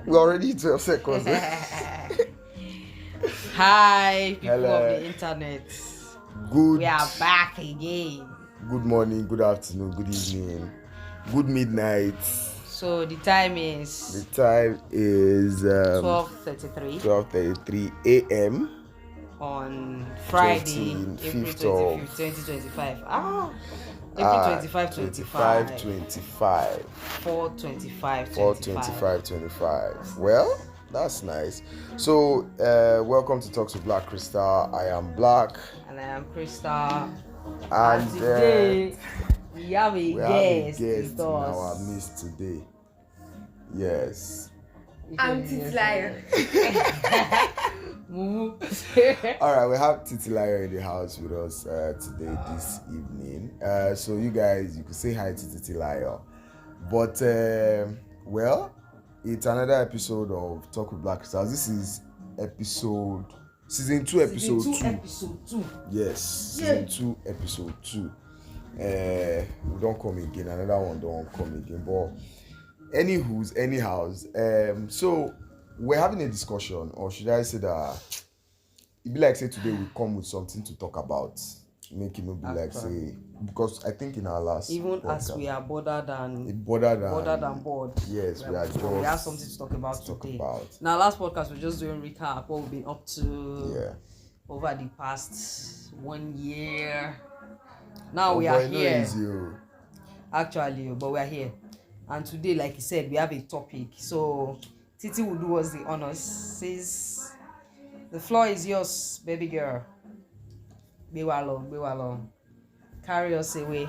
We're already 12 seconds. Hi, people Hello. of the internet. Good. We are back again. Good morning, good afternoon, good evening, good midnight. So the time is 12:33 12:33 a.m. on Friday, 25th April 25th, 2025. April 25, 25. 25. 4:25, 25. Well, that's nice. So, welcome to Talks with Black Crystal. I am Black. And I am Crystal. And today, we have a guest in our midst today. Yes. I'm Titilayo. All right, we have Titilayo in the house with us today, this evening. So you guys, you could say hi to Titilayo. But, well, it's another episode of Talk with Black Crystals. This is season 2, episode 2. Yes, season 2, episode 2. We don't come again. Another one don't come again. But anyhows, so we're having a discussion, or should I say that it'd be like say today we come with something to talk about. Make it not be like say, because I think in our last even podcast, as we are bothered than bored. Yes, we have something to talk about today. About. Now, last podcast we're just doing recap what we've been up to over the past 1 year. Now we are here. Actually, but we are here. And today, like you said, we have a topic. So Titi will do us the honors. Says the floor is yours, baby girl. Be along. Carry us away.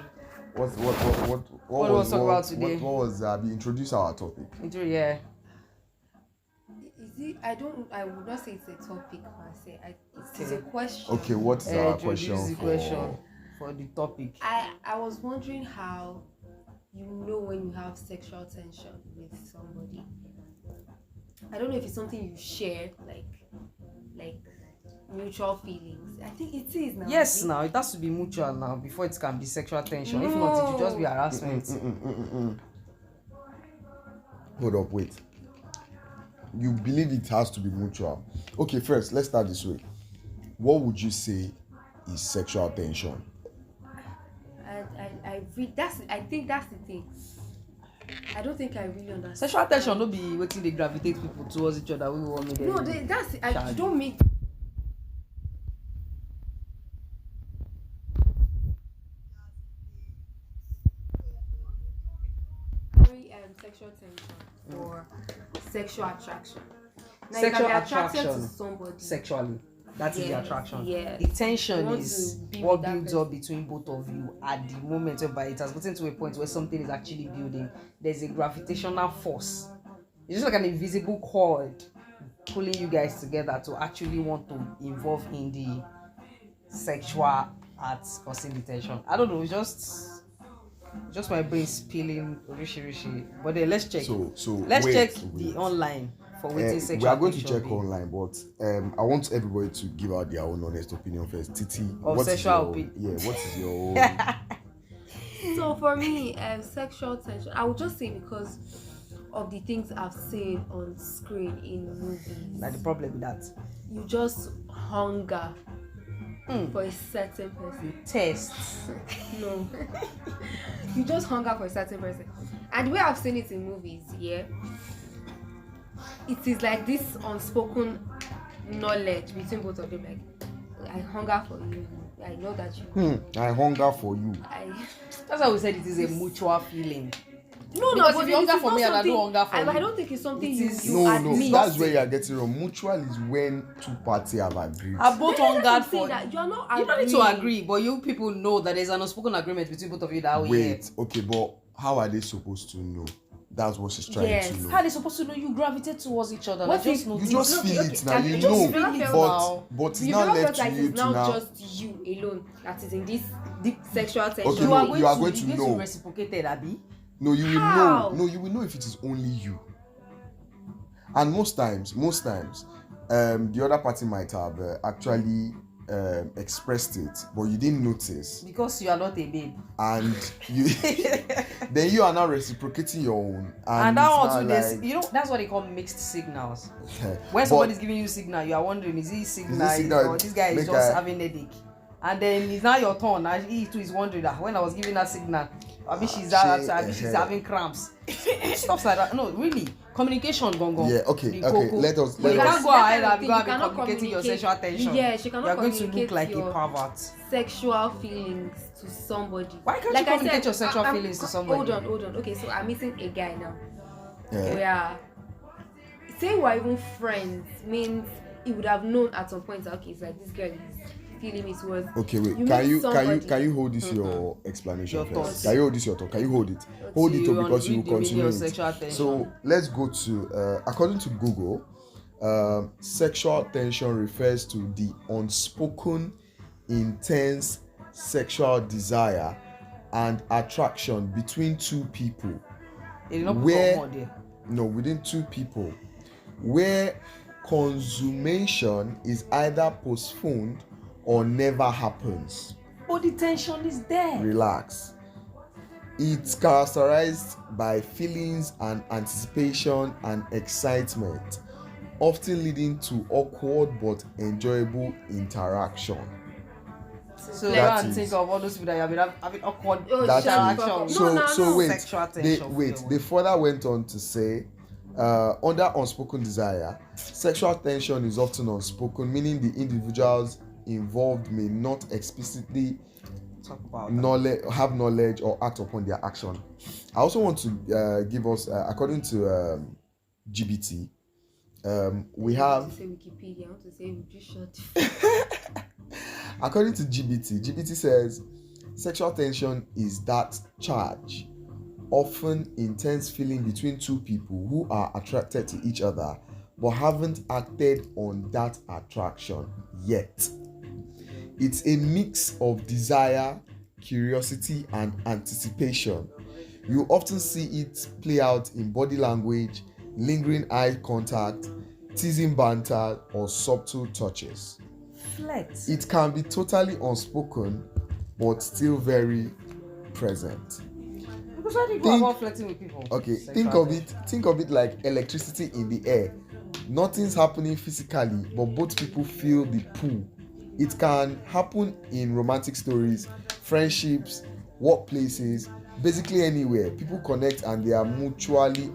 What was talk about today? What was we introduce our topic? Yeah. Is it? I would not say it's a topic per se. It's a question. Okay, what is our question for the topic? I was wondering how you know when you have sexual tension with somebody. I don't know if it's something you share, like mutual feelings. I think it is now. Yes, now it has to be mutual now before it can be sexual tension. No. If not, it will just be harassment. Hold up, wait. You believe it has to be mutual? Okay, first let's start this way. What would you say is sexual tension? I think that's the thing. I don't think I really understand. Sexual tension don't be waiting they gravitate people towards each other. We want me there. No, that's it. I don't make sexual tension or sexual attraction. Now sexual you can be attraction attracted to somebody sexually. That is the attraction. Yes. The tension is what builds up between both of you at the moment whereby it has gotten to a point where something is actually building. There's a gravitational force. It's just like an invisible cord pulling you guys together to actually want to involve in the sexual acts causing the tension. I don't know, just my brain spilling rishi. But then let's check. Let's check the online for waiting sexual. We are going to check online, but I want everybody to give out their own honest opinion first. Titi, what is your opinion? Yeah, what is your own? So for me, sexual tension, I would just say because of the things I've seen on screen in movies. Like the problem with that, you just hunger for a certain person. Test. No. You just hunger for a certain person. And the way I've seen it in movies, it is like this unspoken knowledge between both of them. Like, I hunger for you. I know that you. I hunger for you. That's why we said it is a mutual feeling. No, because but if you hunger for me and I do hunger for you. I don't think it's something you No, that's where you are getting wrong. Mutual is when two parties have agreed. I both hungered for that. You're not agreeing. You don't need to agree, but you people know that there's an unspoken agreement between both of you that way. Wait, okay, but how are they supposed to know? That's what she's trying to know. How are they supposed to know? You gravitate towards each other. What like, you just feel it now, you know. But it's not left to you to now. Just you alone that is in this deep sexual tension. Okay, you are going to know. Reciprocated, Abby. No, you will know. No, you will know if it is only you. And most times, the other party might have actually expressed it, but you didn't notice because you are not a babe, and you then you are now reciprocating your own, and that one too, like, you know, that's what they call mixed signals. When somebody's giving you signal, you are wondering, is he signal or this guy is just having headache? And then it's now your turn, and he too is wondering that when I was giving that signal, I mean she's having cramps. Stuff like that. No, really, communication gone. Yeah, okay. Let us. You can't go ahead and go and be communicating your sexual tension. Yeah, she cannot. You're going to look like a pervert. Sexual feelings to somebody. Why can't you communicate your sexual feelings to somebody? Hold on. Okay, so I'm meeting a guy now. Yeah. Where say we're even friends means he would have known at some point. Okay, it's like this girl is feeling me towards. Okay, wait. Can you hold this your explanation first? Can you hold this your talk? Can you hold it? Hold it because you will continue it. So let's go to according to Google, sexual tension refers to the unspoken, intense sexual desire and attraction between two people. Within two people, where consummation is either postponed or never happens. But the tension is there. Relax. It's characterized by feelings and anticipation and excitement, often leading to awkward but enjoyable interaction. So let me think of all those people that have been having awkward interaction. They further went on to say, under unspoken desire, sexual tension is often unspoken, meaning the individuals involved may not explicitly have knowledge or act upon their action. I also want to give us, according to GBT, we have. I want to say Wikipedia. I want to say just short. According to GBT says sexual tension is that charge, often intense feeling between two people who are attracted to each other but haven't acted on that attraction yet. It's a mix of desire, curiosity, and anticipation. You often see it play out in body language, lingering eye contact, teasing banter, or subtle touches. Flex. It can be totally unspoken, but still very present. Because why do you go about flirting with people? Okay, think of it like electricity in the air. Nothing's happening physically, but both people feel the pull. It can happen in romantic stories, friendships, workplaces, basically anywhere. People connect and they are mutually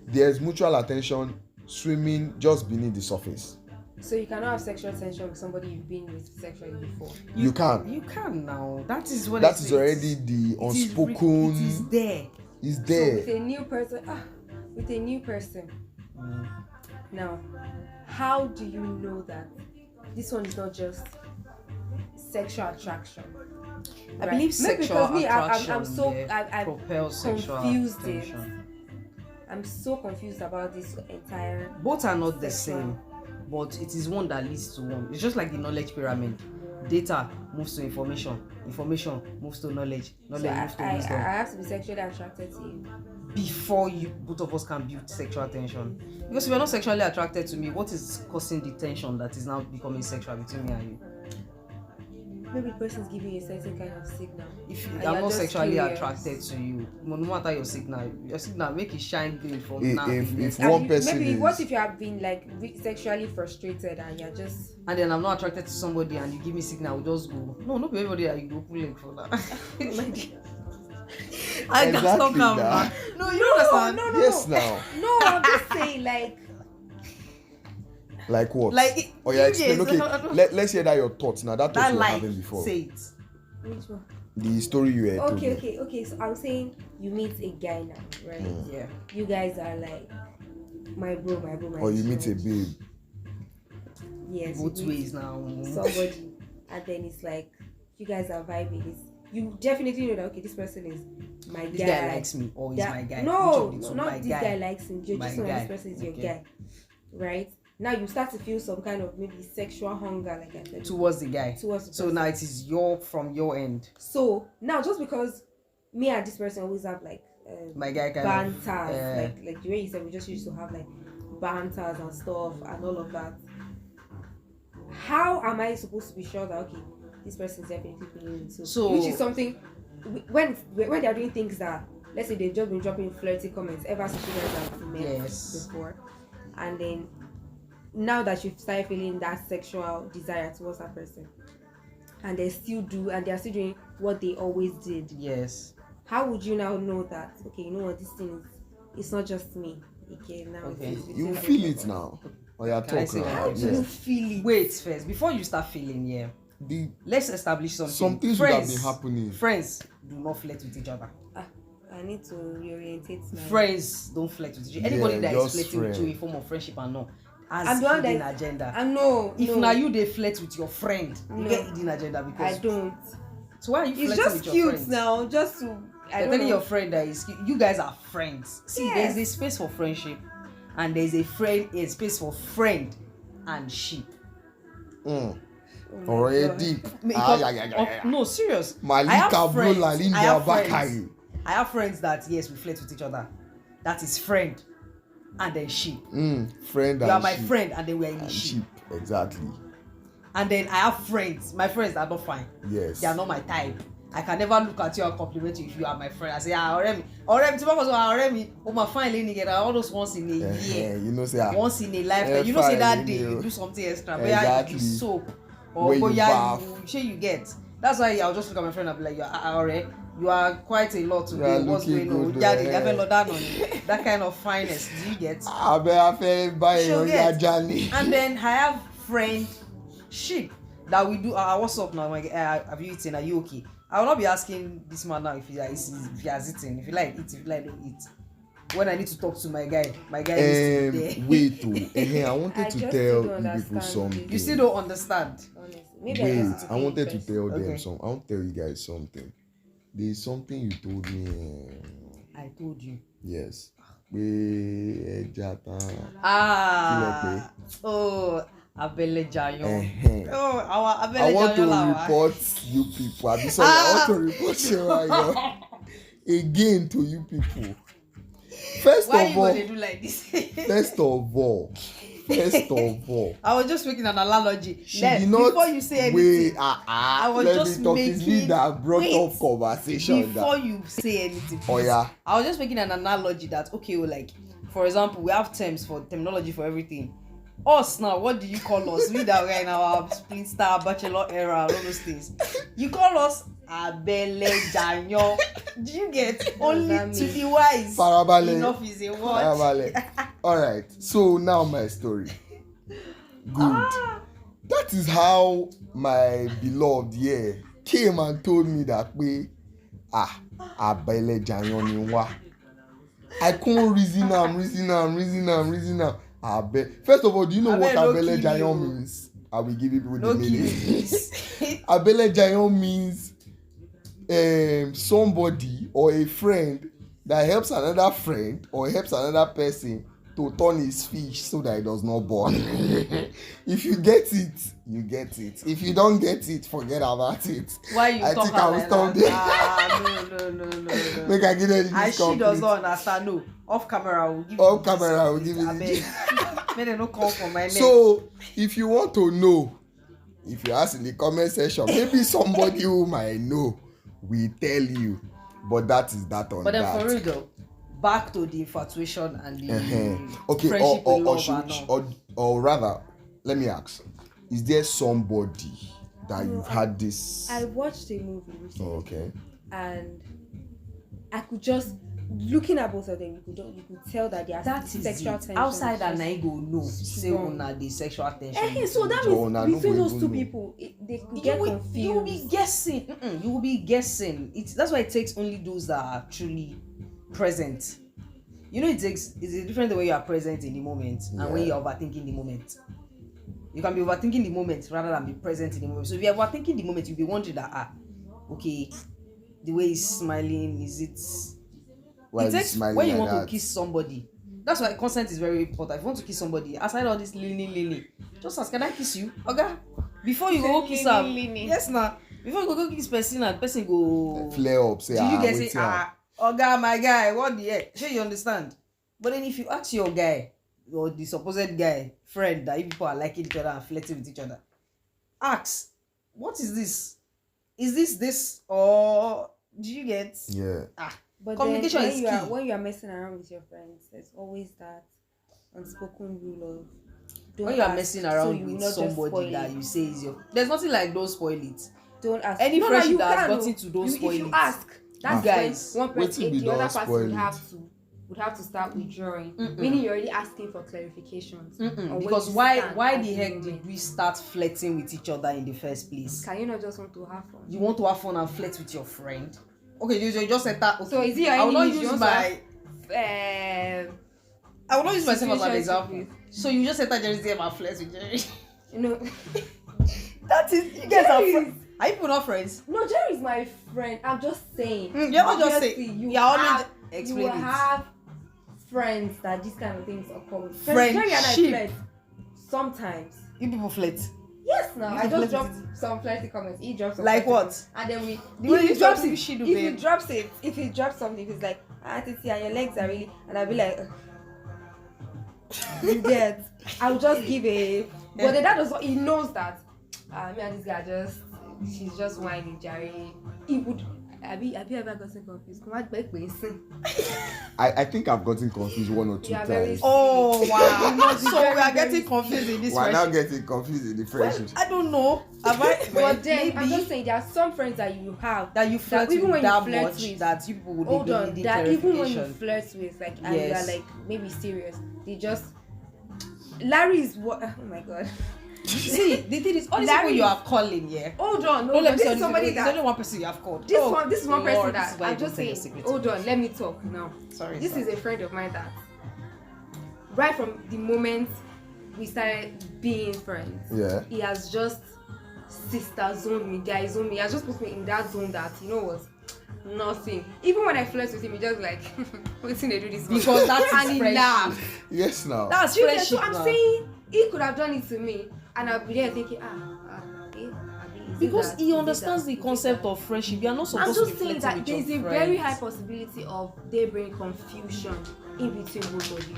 there's mutual attention swimming just beneath the surface. So you cannot have sexual tension with somebody you've been with sexually before. You can. You can now. That is what. That is already the unspoken. It is there. It's there. So with a new person. Now, how do you know that this one is not just sexual attraction? I believe sexual attraction I'm propels sexual tension. I'm so confused about this entire. Both are not the same, but it is one that leads to one. It's just like the knowledge pyramid. Data moves to information moves to knowledge moves to wisdom. I have to be sexually attracted to you before both of us can build sexual tension. Because if you're not sexually attracted to me, what is causing the tension that is now becoming sexual between me and you? Maybe the person is giving you a certain kind of signal. If I'm not sexually attracted to you, no matter your signal make it shine green for now. If one person maybe what if you have been like sexually frustrated and you're just and then I'm not attracted to somebody and you give me signal, we just go. No, not everybody that you go pull leg for that. I can't stop now. No, you understand? No. Yes, now. No, I'm just saying like what? Like explain. Okay, let's hear that your thoughts now. That thought you were having before. Say it. Which one? The story you were Okay. So I'm saying you meet a guy now, right? Yeah. You guys are like my bro. Or you meet a babe. Yes. Both ways now. Somebody, and then it's like you guys are vibing. You definitely know that this person is my guy. This guy likes me, or is my guy. No, not this guy likes him. You just know this person is your guy, right? Now you start to feel some kind of maybe sexual hunger, like I said, towards the guy. So now it is from your end. So now just because me and this person always have like my guy kind banter, like the way you said, we just used to have like banters and stuff and all of that, how am I supposed to be sure that okay, this person is definitely feeling it? So which is something when they are doing things that, let's say they've just been dropping flirty comments ever since you guys have met before, and then now that you've started feeling that sexual desire towards that person, and they still do, and they are still doing what they always did. Yes. How would you now know that? Okay, you know what, this thing is, it's not just me. Okay, now you feel it now. Or you're talking. How do you feel it? Wait first, before you start feeling, let's establish something. Some things would have been happening. Friends do not flirt with each other. I need to reorientate now. Friends don't flirt with each other. Anybody that is flirting with you in form of friendship and no has hidden agenda. I know. If now you they flirt with your friend, you get hidden agenda because I don't. So why are you flirting with your friends? It's just cute now, just to. You're telling your friend that you guys are friends. See, there's a space for friendship, and there's a space for friend and sheep. Already deep. No, serious. I have friends that yes, we flirt with each other. That is friend and then sheep. Friend and you are my friend, and then we are in the sheep. Exactly. And then I have friends. My friends are not fine. Yes. They are not my type. I can never look at you and compliment you if you are my friend. I say, already, oh my fine lady, get all those once in a year. You know, say once in a lifetime. You know, say that day you do something extra. Exactly. You soap or you get. That's why I'll just look at my friend and be like, you are quite a lot today. What's going on? That kind of fineness. Do you get? And then I have friendship that we do. What's up now? Have you eaten? Are you okay? I will not be asking this man now if he has eaten. If you like eat, if you like don't eat. When I need to talk to my guy is there. Wait, I wanted to tell you people something. You still don't understand. Honestly. I wanted to tell them something. I want to tell you guys something. There is something you told me. I told you. Yes. Abele Jayon. I want to report you people. I want to report you again to you people. First Why of all, you gonna do like this? First of all, I was just making an analogy. She did not before you say anything. I was just making. It's me that brought up conversation. Before you say anything, please, I was just making an analogy that like, for example, we have terminology for everything. Us now, what do you call us? We that we're in our split star bachelor era, all those things. You call us Abele Janyo. Do you get? Only to the wise. Parabale. Enough is a word. Alright, so now my story. Good. That is how my beloved came and told me that Abele Janyo niwa. I couldn't reason am. First of all, do you know what Abele Jayon means? I will give you people the meaning. Abele Jayon means somebody or a friend that helps another friend or helps another person to turn his fish so that it does not burn. If you get it, you get it. If you don't get it, forget about it. Why you talk about that? No. Make I give it and she does not understand. No. Off camera, I will give it. May they not come for my neck. So, if you want to know, if you ask in the comment section, maybe somebody who might know will tell you. But that is that on that. But then for real though, back to the infatuation and the okay, friendship or rather, let me ask: is there somebody that you've had this? I watched a movie recently. Okay. And I could just looking at both of them, you could tell that they are sexual tension. Outside and I go no, say una the sexual tension. So that means between those two people, they could get confused. You will be guessing. You will be guessing. That's why it takes only those that are truly present. You know, it's a different way you are present in the moment and when you are overthinking the moment. You can be overthinking the moment rather than be present in the moment. So if you are overthinking the moment, you'll be wondering that okay, the way he's smiling, is it? It takes when you want to kiss somebody. That's why consent is very important. If you want to kiss somebody, aside all this lily, just ask, can I kiss you? Okay? Before you go kiss her. Yes, now. Before you go kiss person and person go flare up, say, do you guys say, my guy, what the heck? Sure you understand? But then if you ask your guy, or the supposed guy friend that if people are liking each other and flirting with each other, ask, what is this? Is this or do you get? Yeah. But communication then is key. when you are messing around with your friends, there's always that unspoken rule of when you are messing around with somebody that you say is your, there's nothing like don't spoil it. Don't ask. Any friendship that has gotten to don't spoil if you it. ask, that's guys, when one person, the other person would have to start withdrawing. Meaning you're already asking for clarifications. Because why the heck did we start flirting with each other in the first place? Can you not just want to have fun? You want to have fun and flirt with your friend? Okay, you just said that. Okay. So is it your I will not use my I will not use myself as an example. So you just said that Jerry's there and flirt with Jerry. No. That is, you guys are friends. Are you people not friends? No, Jerry is my friend. I'm just saying. You're not just saying. You will have friends that these kind of things occur with. Friendship. Jerry and I flirt sometimes. You people flirt. Yes, now I just dropped some flirty comments. He drops some like what? And then we. If he drops something, if he's like, Titi, and your legs are really, and I'll be like, you get. I'll just give a. But then that does not. He knows that. Me and this guy she's just whining, Jerry. He would. Have you ever gotten confused? I think I've gotten confused one or two times. Oh wow! So we are getting confused in this friendship. We're now getting confused in the friendship. Well, I don't know. But then I'm just saying there are some friends that you have that you flirt with even when that you flirt much with, that people would hold on, that even when you clarification. flirt with, like, and you are like maybe serious, they just Larry is what? Oh my god. See, the thing is, all these people you are calling, yeah. Hold on, no, this is somebody there's only one person you have called. This is one person that I'm just saying. Secret. Hold on, let me talk now. Sorry. This is a friend of mine that, right from the moment we started being friends, he has just sister zoned me, guy zoned me. He has just put me in that zone that, you know what? Nothing. Even when I flirt with him, he just like, what's they do this? Because that's his friendship. Yes, now. That's friendship. So I'm saying he could have done it to me, and I'll be there thinking, because he understands the concept of friendship. You are not supposed to be flirting with your friends. I'm just saying that there's a very high possibility of they bring confusion in between both of you.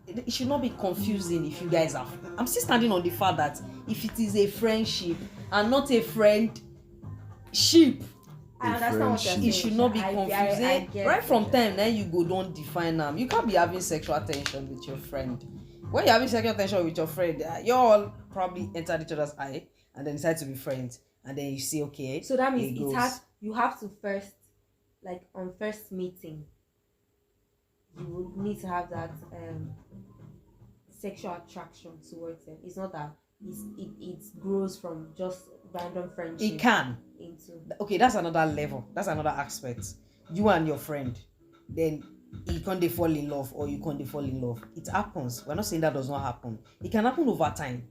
It should not be confusing if you guys are. I'm still standing on the fact that if it is a friendship and not a friendship, I understand what you're saying. It should not be confusing. Right from time, then you go don't define them. You can't be having sexual tension with your friend. When you're having sexual tension with your friend, you all probably entered each other's eye and then decide to be friends, and then you say, okay. So that means you have to first, like on first meeting, you would need to have that sexual attraction towards them. It's not that it grows from just random friendship. It can. Okay, that's another level. That's another aspect. You and your friend, then you can't fall in love, or you can't fall in love. It happens. We're not saying that does not happen. It can happen over time,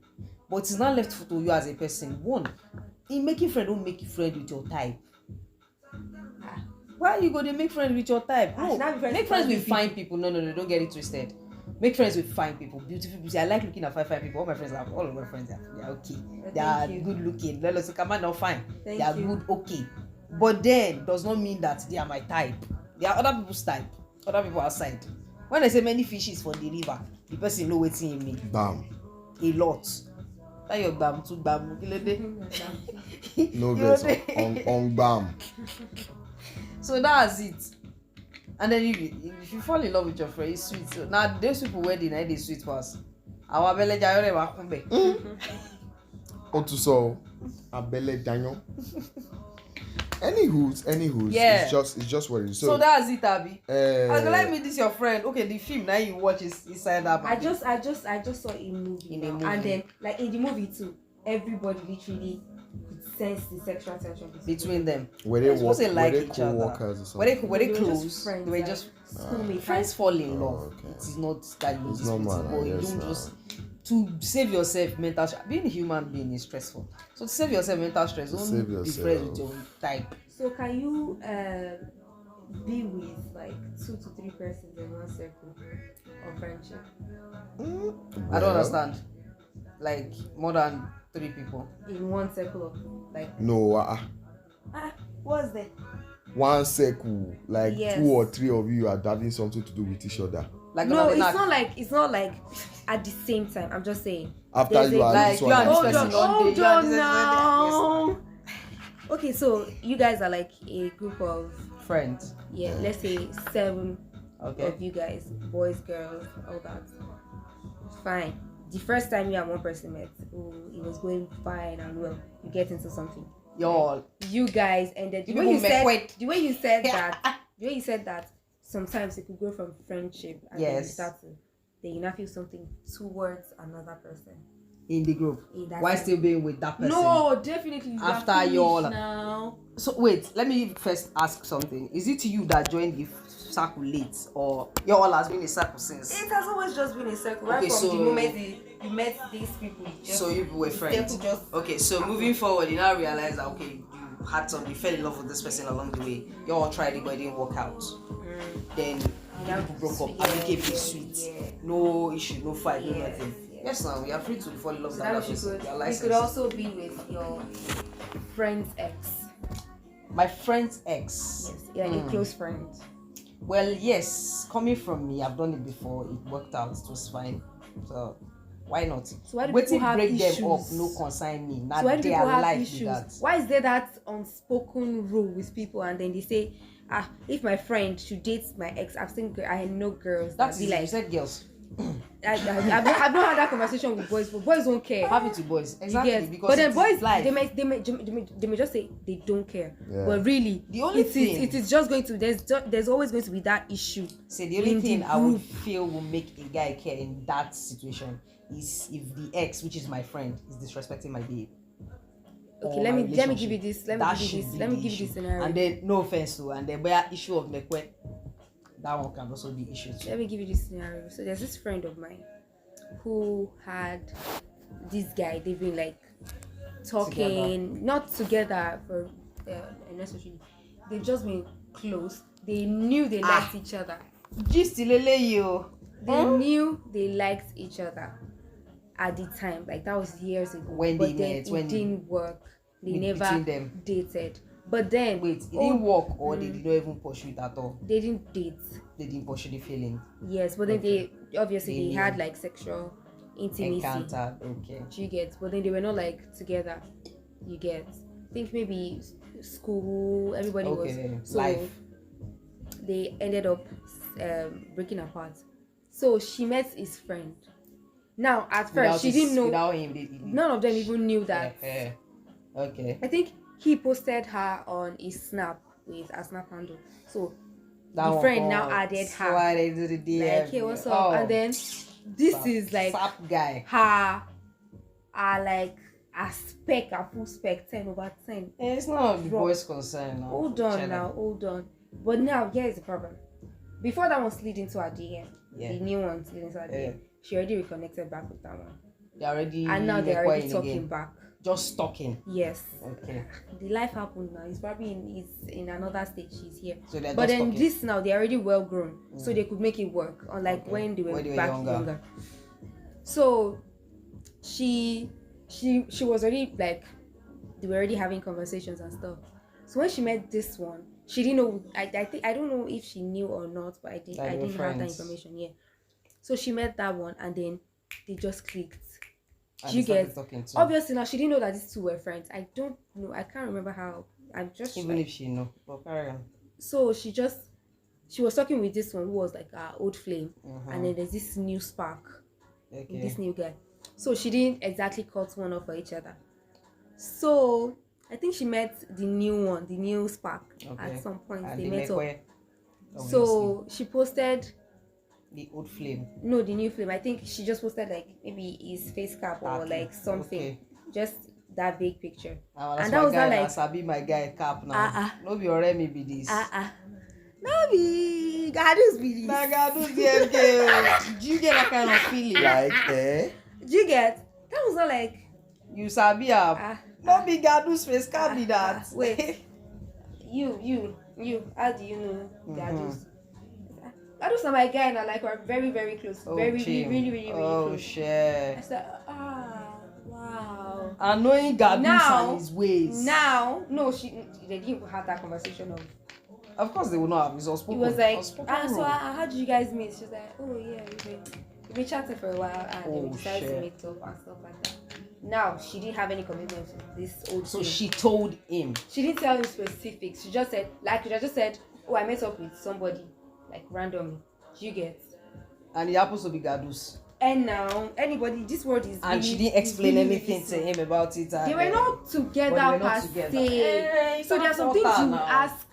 but it's not left to you as a person. One, in making friend, don't make friend with your type. Why you go to make friends with your type? No, make friends with fine people. No, don't get it twisted. Make friends with fine people, beautiful people. I like looking at fine people. All of my friends are okay. They are good looking. Let us come on, not fine. They are good, okay. But then does not mean that they are my type. They are other people's type. Other people outside. When I say many fishes for the river, the person know what's in me. Bam. A lot. That your bam to bam. No verse on bam. So that's it. And then if you fall in love with your friend, it's sweet. So now those people wedding, they sweet for us. Our belly jayore wa kumbe. Otuso abele danyo. Anywho's. Yeah. It's just what it is. So that's it, Abby. Let me this your friend. Okay, the film now you watch is inside that. I just saw a movie. And then like in the movie too, everybody literally could sense the sexual tension between them. Were they co-workers or something? Were they close? Friends, they were just schoolmates. Friends fall in love. Okay. It is not that you it's normal, but you don't just to save yourself mental being a human being is stressful. So to save yourself mental stress, don't be friends with your type. So can you be with like 2 to 3 persons in one circle of friendship? I don't understand. Like more than 3 people in one circle of like no what's that? One circle, like 2 or 3 of you are having something to do with each other. Like no, it's not like at the same time. I'm just saying. After you are like you and this person hold on now. Okay, so you guys are like a group of friends. Yeah, let's say 7 of you guys, boys, girls, all that. Fine. The first time you and one person met, it was going fine and well. You get into something. You guys ended. The way you said that sometimes it could go from friendship and then you now feel something towards another person in the group. Why still being with that person? No, definitely. After y'all now. So wait, let me first ask something. Is it you that joined the circle late, or your all has been a circle since? It has always just been a circle. Right from the moment you met these people. So you were friends. Okay, so moving forward, you now realize that you had you fell in love with this person along the way. You all tried it, but it didn't work out. Then you broke up. Amicably sweet. No issue, no fight, no nothing. Yes, now we are free to fall in love with that person. You could also be with your friend's ex. My friend's ex. Yes, yeah, your close friend. Well, yes, coming from me, I've done it before. It worked out. It was fine. So why not? So why do people have break issues? them up, no concern me. Not so why do people have issues? That. Why is there that unspoken rule with people, and then they say, if my friend should date my ex, I know girls that be like, you said girls. I've not had that conversation with boys, but boys don't care. Have it to boys, exactly. Because but then boys, they may just say they don't care. Yeah. But really, the only thing it is just going to there's always going to be that issue. Say the only thing I would feel will make a guy care in that situation is if the ex, which is my friend, is disrespecting my babe. Okay, let me give you this. Let me give you this scenario. And then no offense to, and then where issue of mekwe. That one can also be issues. Let me give you this scenario. So there's this friend of mine who had this guy. They've been like talking, not together for necessarily. They've just been close. They knew they liked each other. Just you. They knew they liked each other at the time. Like that was years ago. When but they met, it didn't work. They never dated. But then wait, it didn't work, or they did not even pursue it at all. They didn't date. They didn't pursue the feeling. Yes, but then they had like sexual intimacy. Encounter, okay. You get, but then they were not like together. You get. I think maybe school. Everybody was so life. They ended up breaking apart. So she met his friend. Now at first she didn't know. Without him, none of them even knew that. Okay. I think he posted her on his snap with a snap handle. So that the friend now added her. Like, hey, what's up? And then this is like guy. Her like a spec, a full spec, 10/10. It's not the boy's concern now. Hold on. But now here's the problem. Before that one slid into her DM, the new one slid into her DM. She already reconnected back with that one. And now they're already talking back. Just talking. Yes. Okay. The life happened now. He's probably in another stage. She's here. So but then talking. This now they're already well grown, so they could make it work. Unlike when they were back younger. So she was already like they were already having conversations and stuff. So when she met this one, she didn't know. I don't know if she knew or not, but I didn't have that information. Yeah. So she met that one, and then they just clicked. You get obviously now she didn't know that these two were friends. I don't know. I can't remember how. I'm just even if she know. But so she was talking with this one who was like our old flame, and then there's this new spark with this new guy. So she didn't exactly cut one off for each other. So I think she met the new spark at some point. And they met up. So she posted. The old flame. No, the new flame. I think she just posted like maybe his face cap or like something. Okay. Just that big picture. And that was not like Sabi my guy cap now. No be already me be this. No be Gadus be this. Gadus DMK. Do you get that kind of feeling? Like Do you get? That was not like you Sabi no be Gadus face cap be that. Wait. You. How do you know Gadus? I do some my guy and I like we're very, very close. Really close. Oh shit. I said, wow. And knowing Gadus and his ways. Now, no, they didn't have that conversation of Of course they will not have. It's unspoken. It was like, unspoken so rule. how did you guys meet? She was like, oh yeah, we've been chatting for a while, and then we decided to meet up and stuff like that. Now she didn't have any commitment to this old So thing. she told him. She didn't tell him specifics. She just said, oh, I met up with somebody, like randomly. You get. And it happens to be Gadus. And now anybody, this word is. And really, she didn't explain really, anything to him about it. They were not together per se. So there are some things you ask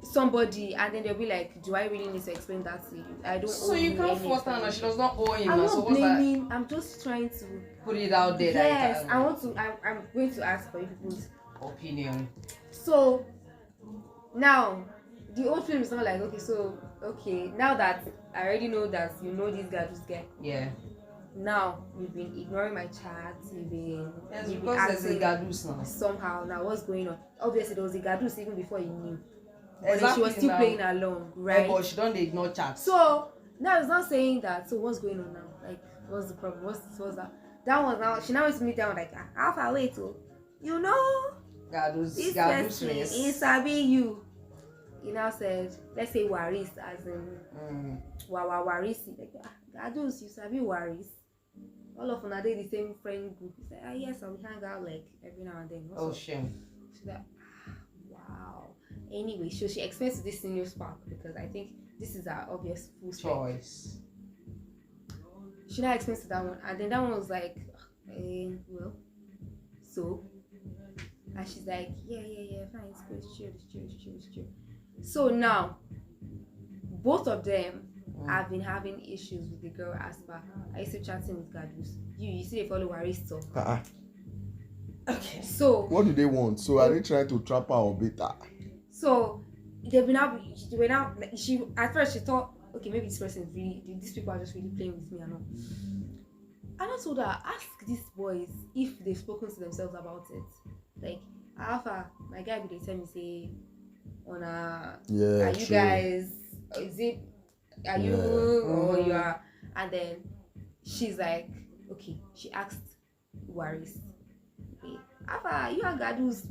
somebody, and then they'll be like, "Do I really need to explain that to you? I don't." So you can't force her, and she does not owe him. I'm so not blaming. I'm just trying to put it out there. Yes, I want to. I'm going to ask for people's opinion. So now the old film is not like okay. Now that I already know that you know this guy. Yeah. Now you've been ignoring my chats. You've been because there's a Gadus now. Somehow now what's going on? Obviously there was a Gadus even before you knew. Exactly. But she was still playing along, right? Yeah, but she don't ignore chats. So now it's not saying that. So what's going on now? Like what's the problem? What's that? That was now. She now wants to meet them like how far away to? You know. Gadus. This person is sabi you. He now said, let's say Waris as in Warisi. Like Gadus, you sabi Waris. All of them are they the same friend group. He said, yes, we hang out like every now and then. Oh shame. She's like, wow. Anyway, so she explains to this senior spark because I think this is our obvious full choice. She now explains to that one, and then that one was like, well, so, and she's like, yeah, fine, it's chill. So now, both of them have been having issues with the girl Aspa. I used to chatting with Gadus. You see they follow Aristo. Okay. So what do they want? So are they trying to trap her or beat her? So they were now like, she at first she thought, okay, maybe this person is really, these people are just really playing with me and all. And I told her, ask these boys if they've spoken to themselves about it. Like, Alpha, my guy they tell me say on are you guys, is it, are you or you are? And then she's like, okay, she asked Waris, okay, Alpha, you and Gadu's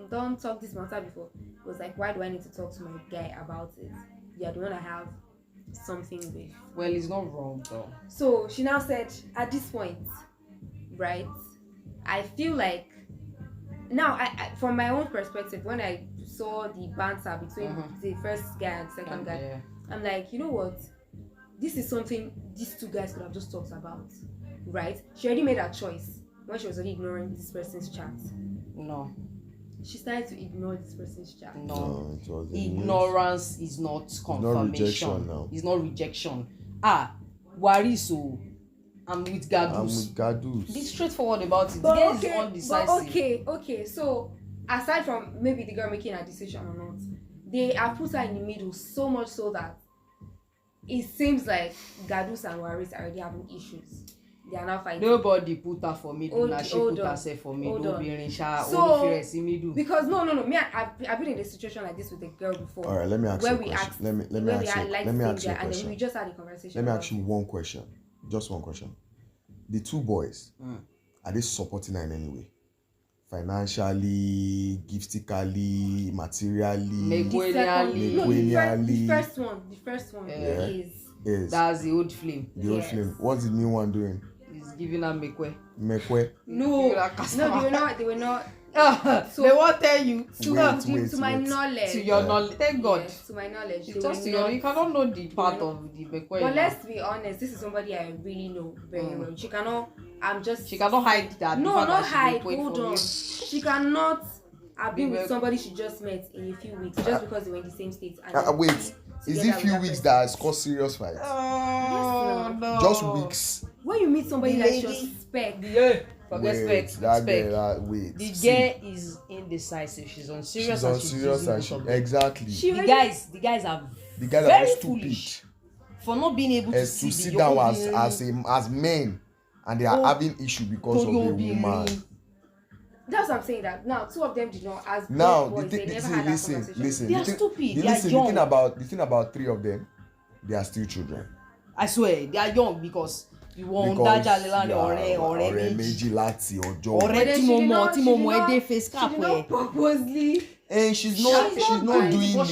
don't talk this matter before. It was like, why do I need to talk to my guy about it? You're the one I have something with. Well, it's not wrong though. So she now said, at this point, right, I feel like now I from my own perspective, when I saw the banter between the first guy and second guy, I'm like, you know what, this is something these two guys could have just talked about, right? She already made her choice when she was already ignoring this person's chat. No, she started to ignore this person's chat. No, ignorance is not confirmation. It's not rejection. Wariso, I'm with Gadus. Be straightforward about it. But the guy is undecisive. Okay. So aside from maybe the girl making a decision or not, they have put her in the middle so much so that it seems like Gadus and Waris are already having issues. They are now fighting. Nobody put her for middle. She put herself for middle. So, because no. Me, I've been in a situation like this with a girl before. All right, let me ask you a question. Let me ask you a question. And then we just had a conversation. Let me ask you one question. Just one question. The two boys, are they supporting her in any way? Financially, giftically, materially, the first one is that's the old flame. The old flame. What's the new one doing? He's giving her mekwe. No, they were not. So they won't tell you. To my knowledge. To your knowledge. Thank God. Yes, to my knowledge. You cannot know the part of the mekwe. But let's be honest, this is somebody I really know very well. She cannot hide that. No, not hide. Hold on. She cannot have been with somebody she just met in a few weeks just because they were in the same state. Wait. Is it few weeks that has caused serious fights? No. Just weeks. When you meet somebody that's your spec. The girl is indecisive. She's on serious and exactly. The guys are very foolish for not being able to see down as men, and they are having issue because of the woman. That's what I'm saying. That now two of them did not as now boys, they never had that conversation. They are stupid. They are young. The thing about three of them, they are still children. I swear they are young because you won't ọ̀rẹ́ méjì láti ọjọ́. ọ̀rẹ́ tí mo mọ̀ ẹ́ dé face cap ẹ̀. She did not purposely and she's not doing but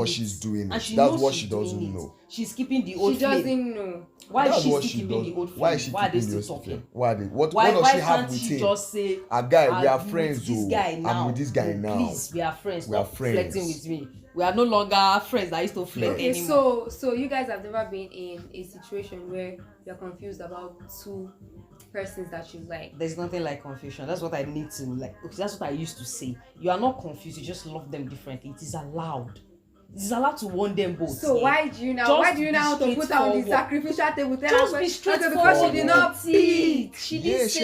she's doing and it. she That's knows what she's she doesn't doing it. know. She's keeping the old She flame. doesn't know. Why That's is she what still she keeping does. the old flame? Why is she Why are they keeping the still old talking? flame? Why are they? What Why does she can't have with he him? just say, A guy, we are "I'm friends. with this Oh, guy now. I'm with this guy Oh, now. Please, we are friends. We are Stop friends. flirting with me. We are no longer friends that used to flirt Okay, anymore." so you guys have never been in a situation where you're confused about two persons that you like. There's nothing like confusion. That's what I need to like. Okay, that's what I used to say. You are not confused. You just love them differently. It is allowed. It is allowed to want them both. So why do you now? Why do you now to put on the sacrificial table? Just be straightforward. Because she did not pick. She didn't say.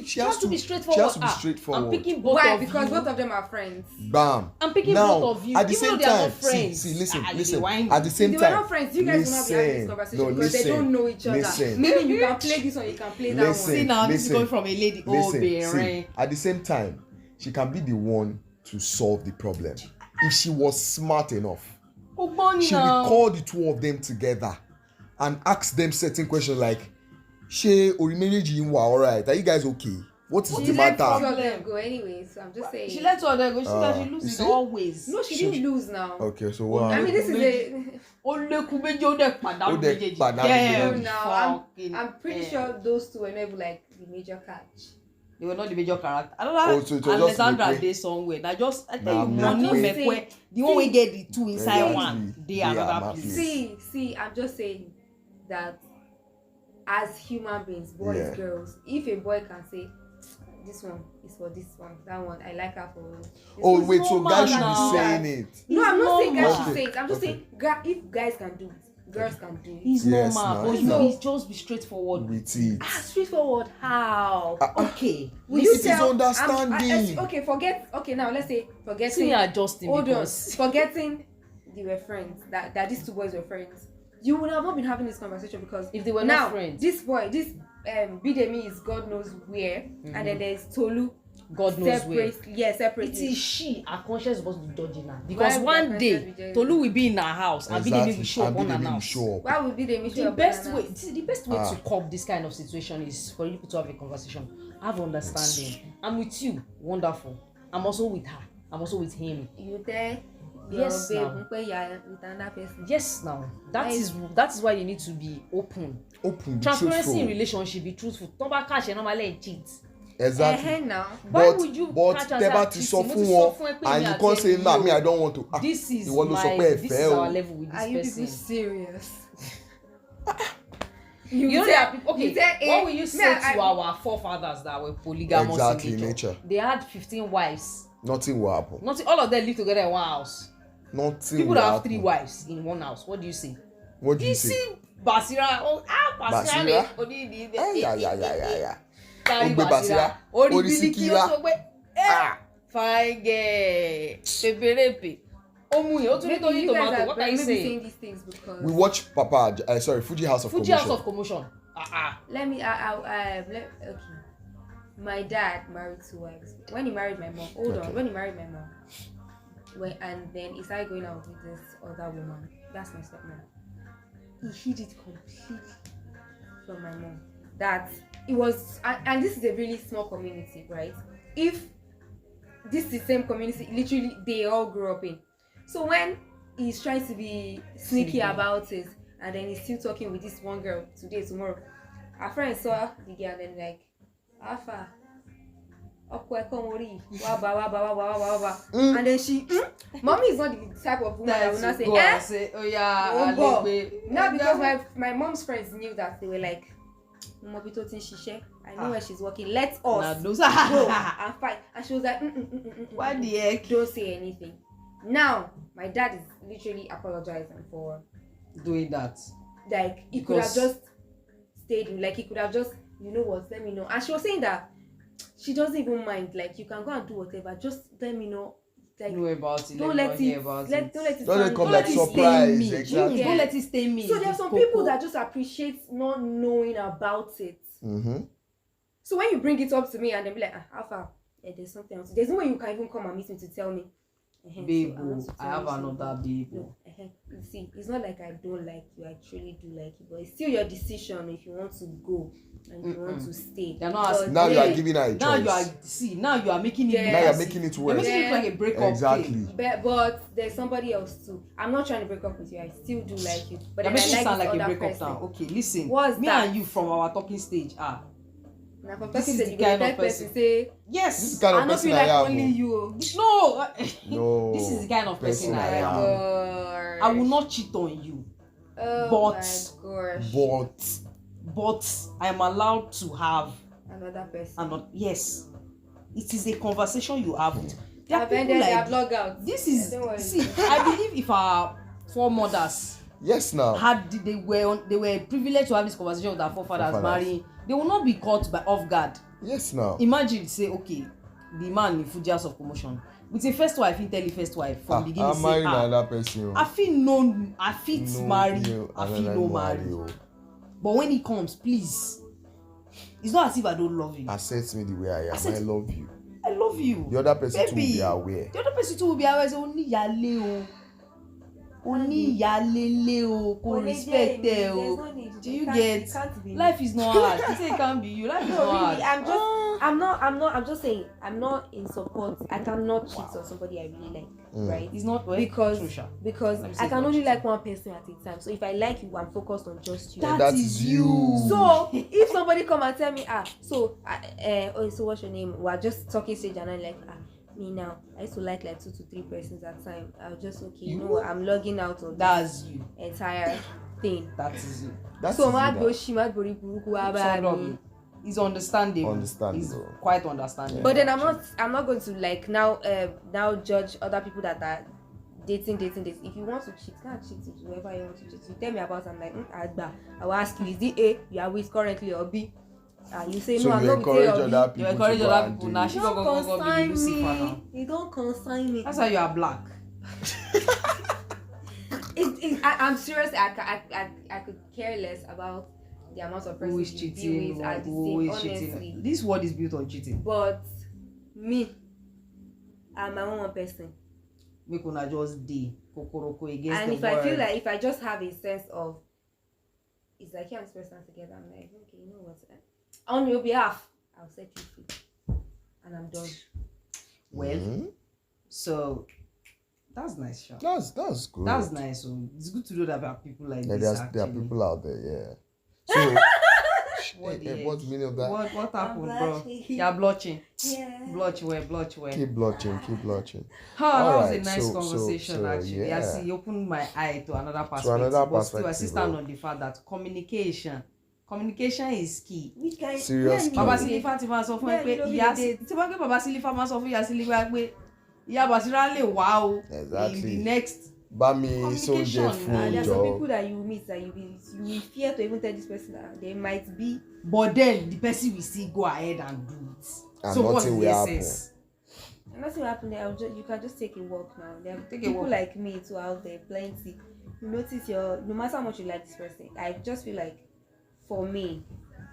She has to be straightforward. She has to be straightforward. I'm picking both Why? of Because you. both of them are friends. Bam. I'm picking now, both of you. At the even same though they are time, not friends. see, listen. Whiny. At the same If they were time, not friends, you guys will not be having this conversation because they don't know each other. Listen. Meaning you can play this one, you can play that one. See now, this is going from a lady. See, at the same time, she can be the one to solve the problem if she was smart enough. She will call the two of them together and ask them certain questions like, "She or marriage in wa alright? Are you guys okay? What is the matter?" She let two of them go anyway, so I'm just saying. She let two of them go. She loses always. No, she didn't lose now. Okay, so what? I mean, this is a. Now I'm pretty sure those two were never like the major catch. They were not the major character. So Alexandra dey somewhere. Now just I tell you, money mekwe. The one we get the two inside one. They are another place. See, I'm just saying that as human beings, boys, girls, if a boy can say this one is for this one, that one I like her for. Oh wait, so guys should be saying it. No, I'm not saying guys should say it. I'm just saying if guys can do it, girls can do it. He's normal. He's just be straightforward with it. Straightforward how? Okay. Will you it is understanding. Okay, forget. Okay, now let's say forgetting. See me adjusting because forgetting they were friends. That these two boys were friends. You would have not been having this conversation because if they were not friends. This Bidemi is God knows where, and then there's Tolu. God knows where. Yeah, separately. It is she. Her conscience is supposed to be dodging her because one day Tolu will be in her house and Bidemi will show up unannounced. Why would Bidemi show up? The best way to cope this kind of situation is for you to have a conversation, have understanding. I'm with you, wonderful. I'm also with her. I'm also with him. You there? Yes, now. Yes, now. That is why you need to be open. Transparency in relationship, be truthful. Don't back cash and normally cheat. Exactly. Why would you catch as and you can't say nah, me I don't want to. This is our level with this person. Are you people serious? You know that people, what will you say to our forefathers that were polygamous in nature? They had 15 wives. Nothing will happen. All of them live together in one house. People that have 3 wives in one house. What do you say? What do you say? See Basira. Basira. Yeah. Basira. Oribilikira. Fine girl. Peperepe. Maybe you guys are saying these things because we watch Fuji House of Commotion. Okay. My dad married 2 wives. When he married my mom, and then he started going out with this other woman. That's my stepmom. He hid it completely from my mom. That it was, and this is a really small community, right? If this is the same community, literally they all grew up in. So when he's trying to be sneaky about it, and then he's still talking with this one girl today, tomorrow, our friend saw the girl and then like, Alpha. And then she mommy is not the type of woman that will not say now because my mom's friends knew that they were like I know where she's working, let us go and fight, and she was like what the heck, don't say anything. Now my dad is literally apologizing for doing that. Like he could have just stayed, like he could have just, you know what, let me know. And she was saying that she doesn't even mind, like you can go and do whatever, just let me know, like know about it. Don't let it come like surprise. Exactly. Don't let it stay me. So there's some people that just appreciate not knowing about it. So when you bring it up to me and then be like, Alpha, there's something else, there's no way you can even come and meet me to tell me. babe, so I have another babe. No, you see, it's not like I don't like you, I truly do like you, but it's still your decision if you want to go and you want to stay. Now you are giving her a choice. Now you are making it. Now you are making it worse. You're making it like a breakup. Exactly. But there's somebody else too. I'm not trying to break up with you. I still do like you. But you're making it sound like a breakup person. now. Okay, listen. What's me that? and you from our talking stage now from this talking is stage, the kind of person. Say yes. This is the kind of I don't person feel like I am. only you. No. This is the kind of person I am. Gosh. I will not cheat on you. Oh my gosh. But I am allowed to have another person. Yes. It is a conversation you have with. I've ended their blog out. This is I believe if our foremothers they were privileged to have this conversation with our forefathers marrying, they will not be caught off guard. Yes, now. Imagine say, okay, the man in Fuji House of Commotion with a first wife, he tell the first wife from beginning say, marry another person. I feel no marry, I feel no marry. But when he comes, please, it's not as if I don't love you. Accept me the way I am. I love you. I love you. The other person too will be aware. The other person too will be aware. Say, Oni yale o, ko respect o. Do you get? Life is not hard. You say it can't be you. Life is not hard. I'm just saying. I'm not in support. I cannot cheat on somebody I really like. Right? It's not because I can only like one person at a time. So if I like you, I'm focused on just you. That is you. So if somebody come and tell me, so what's your name? We're just talking stage and I'm like, me now. I used to like 2 to 3 persons at a time. I was just you know what? I'm logging out of that's you entire thing. That is you. It's understandable. It's quite understandable. But then I'm not going to now judge other people that are dating. If you want to cheat, can't cheat with whoever you want to cheat. You tell me about I'm like, I will ask you, is it A you are with currently or B? You say so no, I'm not with A or B. You encourage other people now. She don't consign me. You don't consign me. That's why you are black. I'm serious. I could care less about the amount of person who is cheating, honestly. This world is built on cheating. But me, I'm my own person. Make una just dey kokoroko against and the if world. I feel like if I just have a sense of it's like you and this person together, I'm like, okay, you know what? On your behalf, I'll set you free. And I'm done. Well, so that's nice, Sha. That's good. That's nice. So it's good to know that there are people like this. There are people out there, yeah. So what's the meaning of that? What happened, bro? You're blushing. Yeah. Blush well. Keep blushing. That was a nice conversation, actually. Yeah. I see, you opened my eye to another perspective. But still, I stand on the fact that communication is key. Serious key. Baba Silifa ti máa sọ fún ẹ pé tí wọ́n gbé Baba Silifa máa sọ fún ìyá Silifa pé ìyá Basira lè wá o in the next Bami soldier food. There are some people that you meet that you will fear to even tell this person that they might be. But then the person will still go ahead and do it. And so what's nothing the will essence? Nothing will happen. You can just take a walk now. There are people like me too out there, plenty. You notice no matter how much you like this person, I just feel like for me,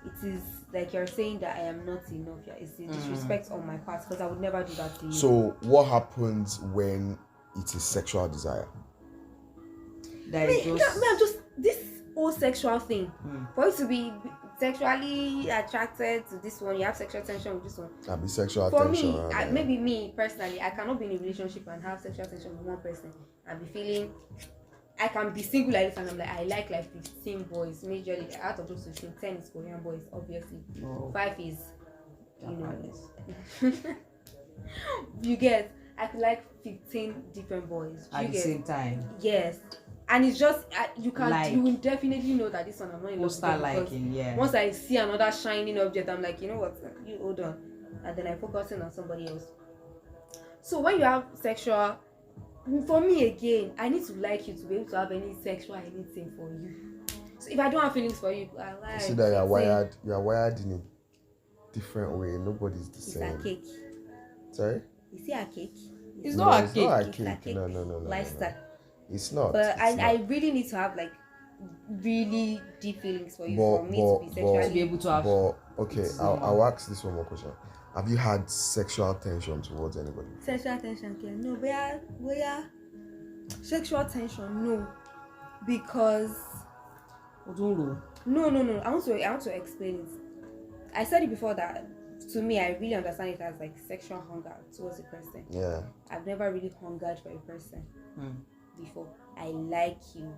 it is like you're saying that I am not enough. It's a disrespect on my part because I would never do that to you. So what happens when it is sexual desire? This whole sexual thing. For you to be sexually attracted to this one, you have sexual tension with this one. I'll be sexual for tension. For me, maybe me personally, I cannot be in a relationship and have sexual tension with one person and be feeling. I can be single like this and I'm like, I like 15 boys majorly. Out of those 15, 10 is Korean boys, obviously. 5 is, you get. I could like 15 different boys. At the same time. Yes. And it's just you will definitely know that this one I'm not in love with because once I see another shining object, I'm like, you know what, you hold on, and then I'm focusing on somebody else. So when you have sexual, for me again, I need to like you to be able to have any sexual anything for you. So if I don't have feelings for you, I like. See that you are wired in a different way. Nobody's the same. It's a cake. Sorry? You see a cake? It's not a cake. It's a cake. No. Lifestyle. It's not. But I really need to have like really deep feelings for you for me to be sexually be able to have. Okay, I'll ask this one more question. Have you had sexual tension towards anybody? Sexual tension, okay. No, where sexual tension, no. Because no. I want to explain it. I said it before that to me, I really understand it as like sexual hunger towards a person. Yeah. I've never really hungered for a person before. I like you.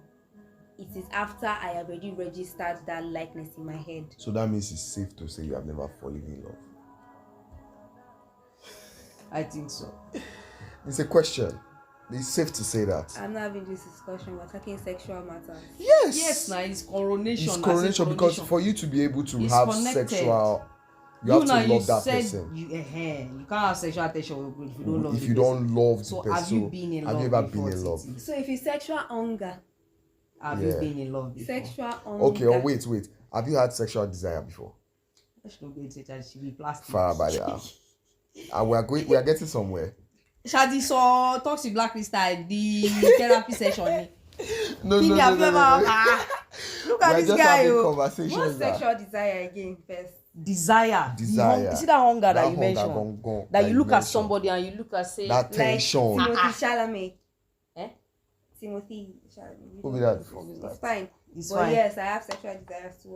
It is after I have already registered that likeness in my head. So that means it's safe to say you have never fallen in love. I think so. It's a question. It's safe to say that. I'm not having this discussion. We're talking sexual matters. Yes, now it's coronation. It's coronation because for you to be able to have connected. Sexual, you have to love that person. You can't have sexual attention if you don't love if you don't love the so person. have you been in love? Have you ever been in love? So if it's sexual hunger, have you been in love before? Sexual hunger. Okay, or wait. Have you had sexual desire before? She don't get it. She be plastic. Far about it. And we are getting somewhere. Shadi saw talks to Black Crystal the therapy session. No. Look at this guy. What's sexual desire again first? Desire. You see that hunger that you mentioned? That you look at somebody and you look at say that tension. Like Timothy Chalamet. Timothy Chalamet. Who be that? It's fine. It's but fine. Yes, I have sexual desires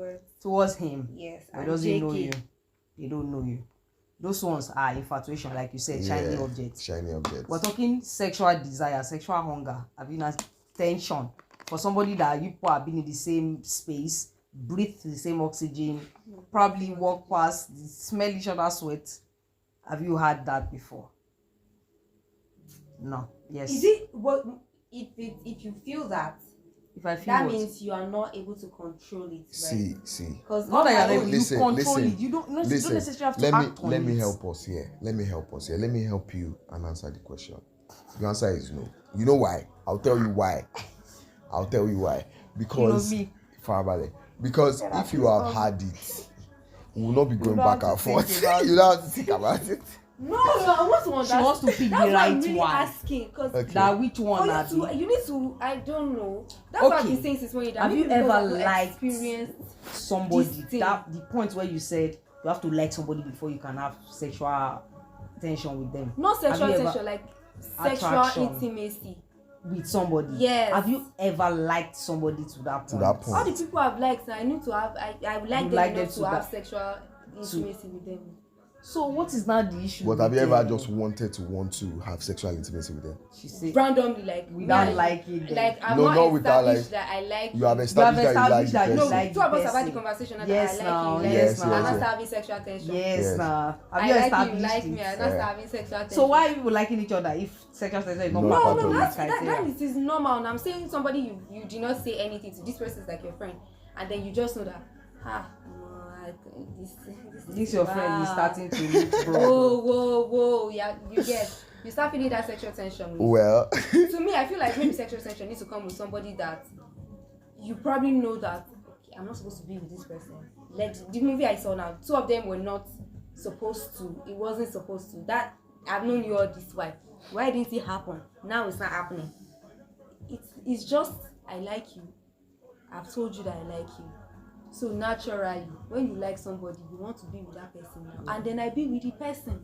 towards him. Yes. He doesn't know you. They don't know you. Those ones are infatuation, like you said, shiny objects. We're talking sexual desire, sexual hunger, having a tension for somebody that you have been in the same space, breathe the same oxygen, probably walk past, smell each other's sweat. Have you had that before? No. Yes. Is it what if you feel that? If I feel that means you are not able to control it, right? See. Because not that you're able to control it. You don't necessarily have to act on it. Let me help us here. Let me help you and answer the question. The answer is no. You know why? I'll tell you why. Because because if you have had it, we will not be going back and forth. You don't have to think about it. No, I want to understand. She wants to pick the right one. Asking because that which one you need to. I don't know. That's what I've been saying since when you. Have you ever liked somebody? That the point where you said you have to like somebody before you can have sexual tension with them. Not sexual tension, like sexual intimacy with somebody. Yes. Have you ever liked somebody to that point? All the people I've liked, I need to have. I would like them enough to have sexual intimacy with them. So what is not the issue? But have you ever just wanted to have sexual intimacy with them? She said randomly, like without liking them. Like I'm not without like that I like. You have established that you like. Two of us have had the conversation that yes, I like you. Yes, I'm not having sexual tension. Yes, now. I like you, like me. I'm not having sexual tension. So why are people liking each other if sexual tension is not part of it? That is normal. And I'm saying somebody you do not say anything to. This person is like your friend, and then you just know that this your friend is starting to look bro. Whoa. Yeah, you start feeling that sexual tension. Well, to me, I feel like maybe sexual tension needs to come with somebody that you probably know that okay, I'm not supposed to be with this person. Like the movie I saw now, two of them were not supposed to. It wasn't supposed to. That I've known you all this while. Why didn't it happen? Now it's not happening. It's just I like you. I've told you that I like you. So naturally, when you like somebody, you want to be with that person now. And then I be with the person.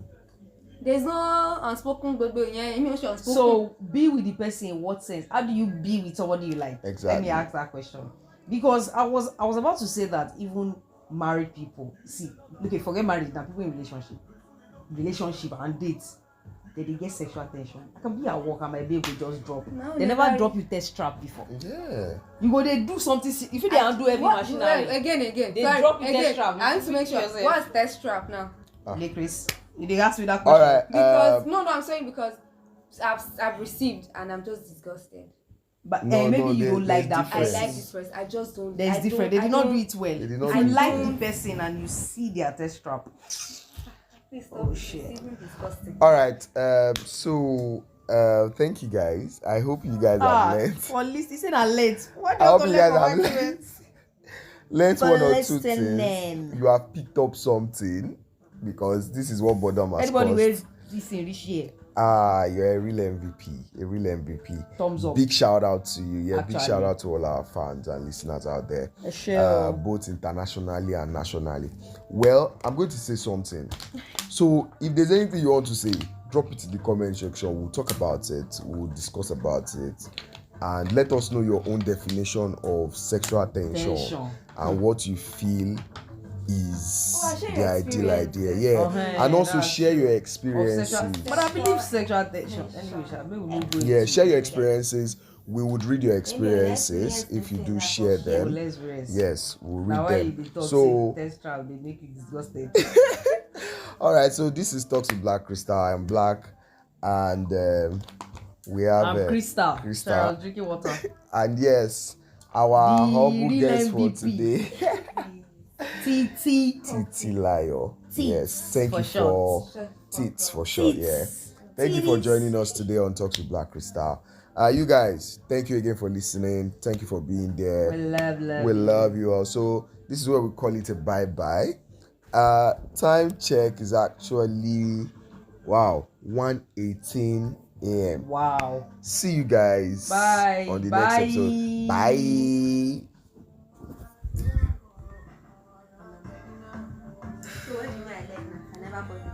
There's no unspoken unspoken. So be with the person in what sense? How do you be with somebody you like? Exactly. Let me ask that question. Because I was about to say that even married people, forget marriage now, people in relationship and dates, they get sexual tension. I can be at work and my babe will just drop. No, they never drop you test trap before. Yeah. You go they do something. If you don't do every machinery. Again. They drop you test trap. I need to make sure. What's test trap now? Chris, they ask me that question. All right. Because no, I'm saying because I've received and I'm just disgusted. But maybe you don't like that person. I like this person. I just don't. There's different. They did not do it well. If you like the person and you see their test trap. Oh shit. All right. So thank you guys. I hope you guys have learned. For listening and late. I hope you guys have learned one or two things. You have picked up something because this is what boredom has Anybody caused. wears this in this year. You're a real MVP. A real MVP. Thumbs up. Big shout out to you. Yeah, Actually. big shout out to all our fans and listeners out there. Sure. Both internationally and nationally. Well, I'm going to say something. So if there's anything you want to say, drop it in the comment section. We'll talk about it. We'll discuss about it. And let us know your own definition of sexual tension. And what you feel is the ideal idea. Yeah. And also share your experiences. But I believe sexual tension. Anyway, yeah, share your experiences. We would read your experiences if you do share them. Yes, we'll read them. So test trial they make you disgusted. All right, so this is Talks with Black Crystal. I'm Black, and we have Crystal. Sorry, I was drinking water. And yes, our humble guest for today, Titi Layo. Yes, thank you for Tits for short. Yeah, thank you for joining us today on Talks with Black Crystal. You guys, thank you again for listening. Thank you for being there. We love you all. So this is where we call it a bye-bye. Time check is actually 1:18 a.m. Wow. See you guys on the next episode. Bye.